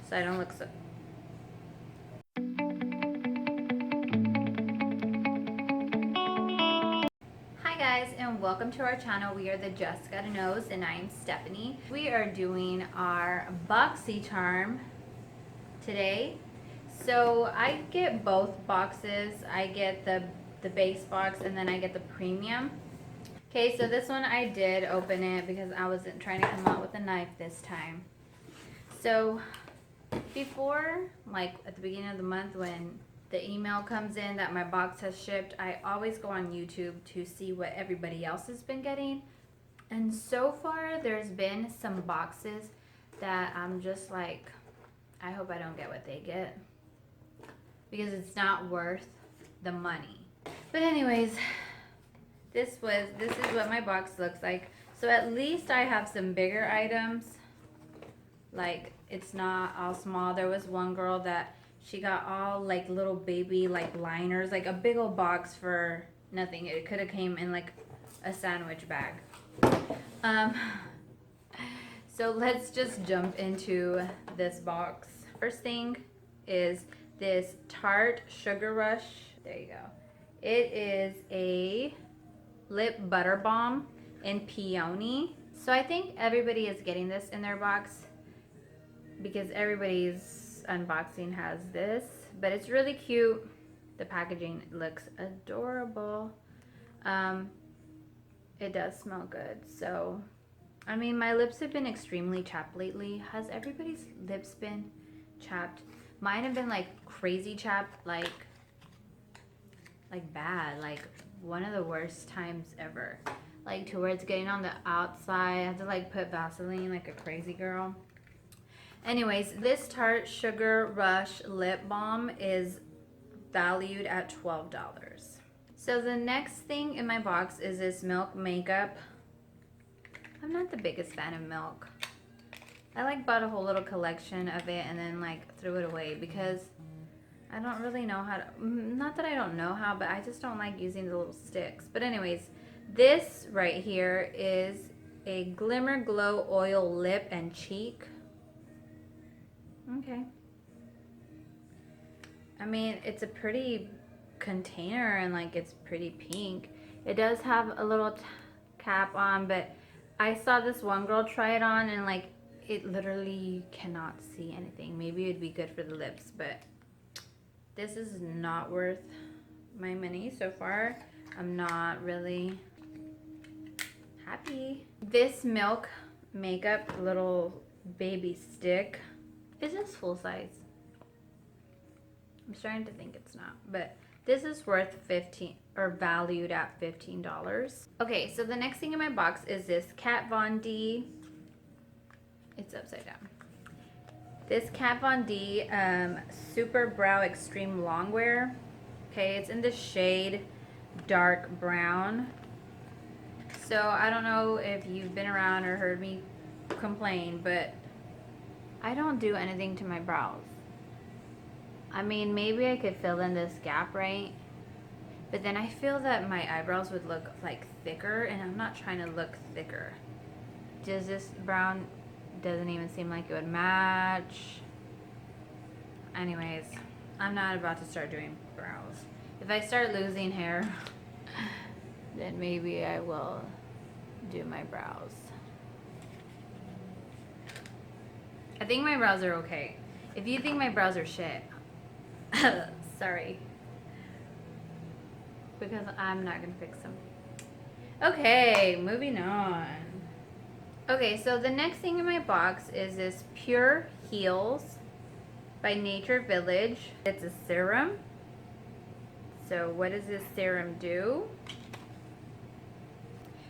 so I don't look so... Hi guys, and welcome to our channel. We are the Just Gotta Knows, and I'm Stephanie. We are doing our Boxycharm today. So I get both boxes. I get the base box, and then I get the premium. Okay, so this one I did open it because I wasn't trying to come out with a knife this time. So before, like at the beginning of the month when the email comes in that my box has shipped, I always go on YouTube to see what everybody else has been getting. And so far there's been some boxes that I'm just like, I hope I don't get what they get, because it's not worth the money. But anyways, this is what my box looks like. So at least I have some bigger items. Like, it's not all small. There was one girl that she got all like little baby like liners, like a big old box for nothing. It could have came in like a sandwich bag. So let's just jump into this box. First thing is this Tarte Sugar Rush. There you go. It is a lip butter balm in peony. So I think everybody is getting this in their box because everybody's unboxing has this, but it's really cute. The packaging looks adorable. It does smell good. So I mean, my lips have been extremely chapped lately. Has everybody's lips been chapped? Mine have been like crazy chapped, like bad, like one of the worst times ever. Like to where it's getting on the outside. I have to like put Vaseline like a crazy girl. Anyways, this Tarte Sugar Rush lip balm is valued at $12. So the next thing in my box is this Milk makeup. I'm not the biggest fan of Milk. I like bought a whole little collection of it and then like threw it away because I don't really know how to, not that I don't know how, but I just don't like using the little sticks. But anyways, this right here is a Glimmer Glow Oil Lip and Cheek. Okay. I mean, it's a pretty container and like it's pretty pink. It does have a little cap on, but I saw this one girl try it on and like it literally cannot see anything. Maybe it'd be good for the lips, but this is not worth my money so far. I'm not really happy. This Milk makeup little baby stick, is this full size? I'm starting to think it's not, but this is worth valued at $15. Okay, so the next thing in my box is this Kat Von D. It's upside down. This Kat Von D Super Brow Extreme Longwear. Okay, it's in the shade dark brown. So I don't know if you've been around or heard me complain, but I don't do anything to my brows. I mean, maybe I could fill in this gap, right? But then I feel that my eyebrows would look like thicker, and I'm not trying to look thicker. Does this brown doesn't even seem like it would match. Anyways, I'm not about to start doing brows. If I start losing hair, then maybe I will do my brows. I think my brows are okay. If you think my brows are shit, sorry. Because I'm not gonna fix them. Okay, moving on. Okay, so the next thing in my box is this Pure Heals by Nature Village. It's a serum. So what does this serum do?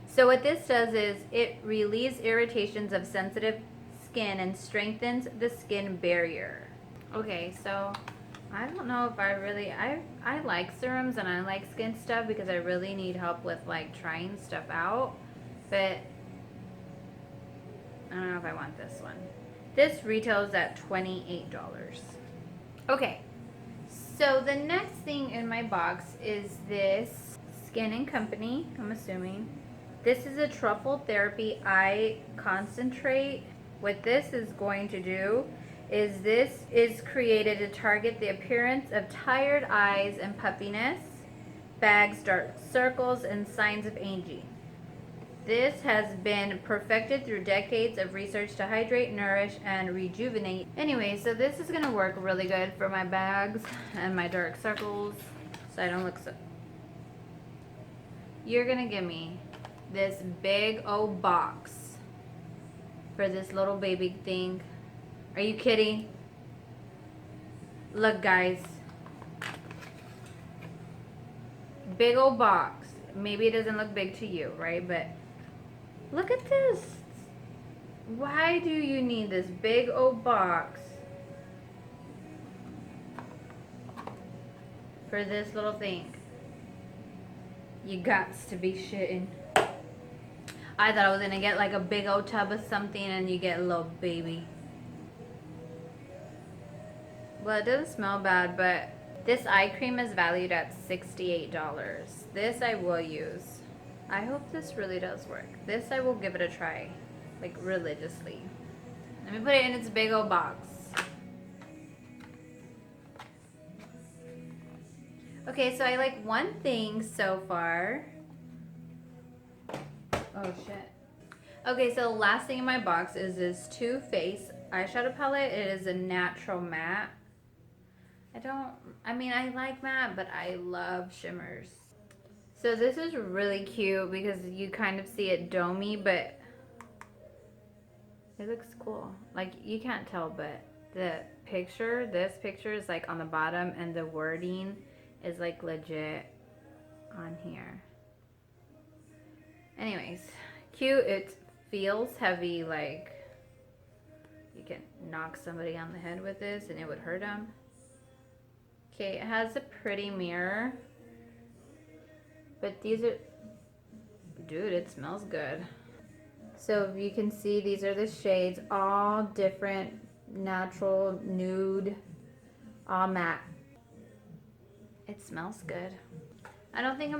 So what this does is it relieves irritations of sensitive skin and strengthens the skin barrier. Okay, so I don't know if I like serums and I like skin stuff because I really need help with like trying stuff out, but I don't know if I want this one. This retails at $28. Okay, so the next thing in my box is this Skin and Company, I'm assuming. This is a Truffle Therapy Eye Concentrate. What this is going to do is this is created to target the appearance of tired eyes and puffiness, bags, dark circles, and signs of aging. This has been perfected through decades of research to hydrate, nourish, and rejuvenate. Anyway, so this is gonna work really good for my bags and my dark circles, so I don't look so... You're gonna give me this big old box for this little baby thing. Are you kidding? Look, guys. Big old box. Maybe it doesn't look big to you, right? But look at this. Why do you need this big old box for this little thing? You gots to be shitting. I thought I was gonna get like a big old tub of something and you get a little baby. Well, it doesn't smell bad, but this eye cream is valued at $68. This I will use. I hope this really does work. This I will give it a try, like religiously. Let me put it in its big old box. Okay, so I like one thing so far. Oh shit. Okay, so the last thing in my box is this Too Faced eyeshadow palette. It is a natural matte. I mean, I like matte, but I love shimmers. So this is really cute because you kind of see it domey, but it looks cool. Like, you can't tell, but this picture is like on the bottom and the wording is like legit on here. Anyways, cute. It feels heavy, like you can knock somebody on the head with this and it would hurt them. Okay, it has a pretty mirror. But these are, dude, it smells good. So if you can see, these are the shades, all different, natural, nude, all matte. It smells good. I don't think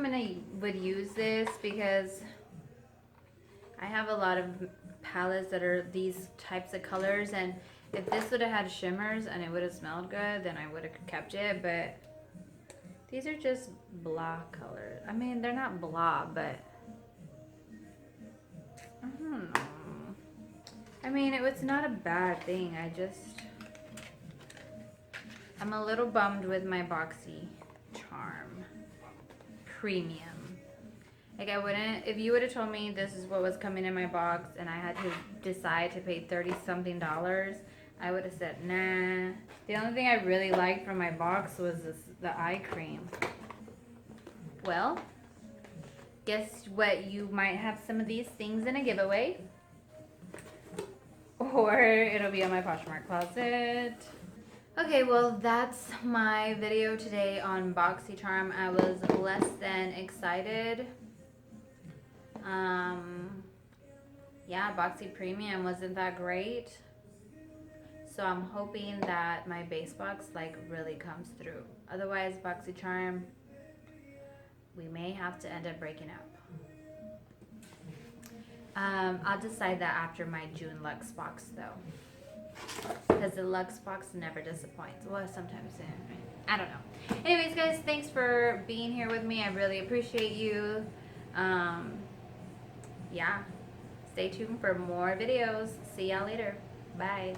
would use this because I have a lot of palettes that are these types of colors, and if this would have had shimmers and it would have smelled good, then I would have kept it, but these are just blah colors. I mean, they're not blah, but I don't know. I mean, it's not a bad thing. I'm a little bummed with my Boxycharm Premium. Like, I wouldn't, if you would have told me this is what was coming in my box and I had to decide to pay $30-something, I would have said, nah. The only thing I really liked from my box was the eye cream. Well, guess what? You might have some of these things in a giveaway. Or it'll be on my Poshmark closet. Okay, well, that's my video today on Boxycharm. I was less than excited. Yeah, Boxy Premium wasn't that great. So I'm hoping that my base box like really comes through. Otherwise, Boxycharm, we may have to end up breaking up. I'll decide that after my June Luxe box though. Because the Luxe box never disappoints. Well, sometimes, I don't know. Anyways, guys, thanks for being here with me. I really appreciate you. Yeah, stay tuned for more videos. See y'all later. Bye.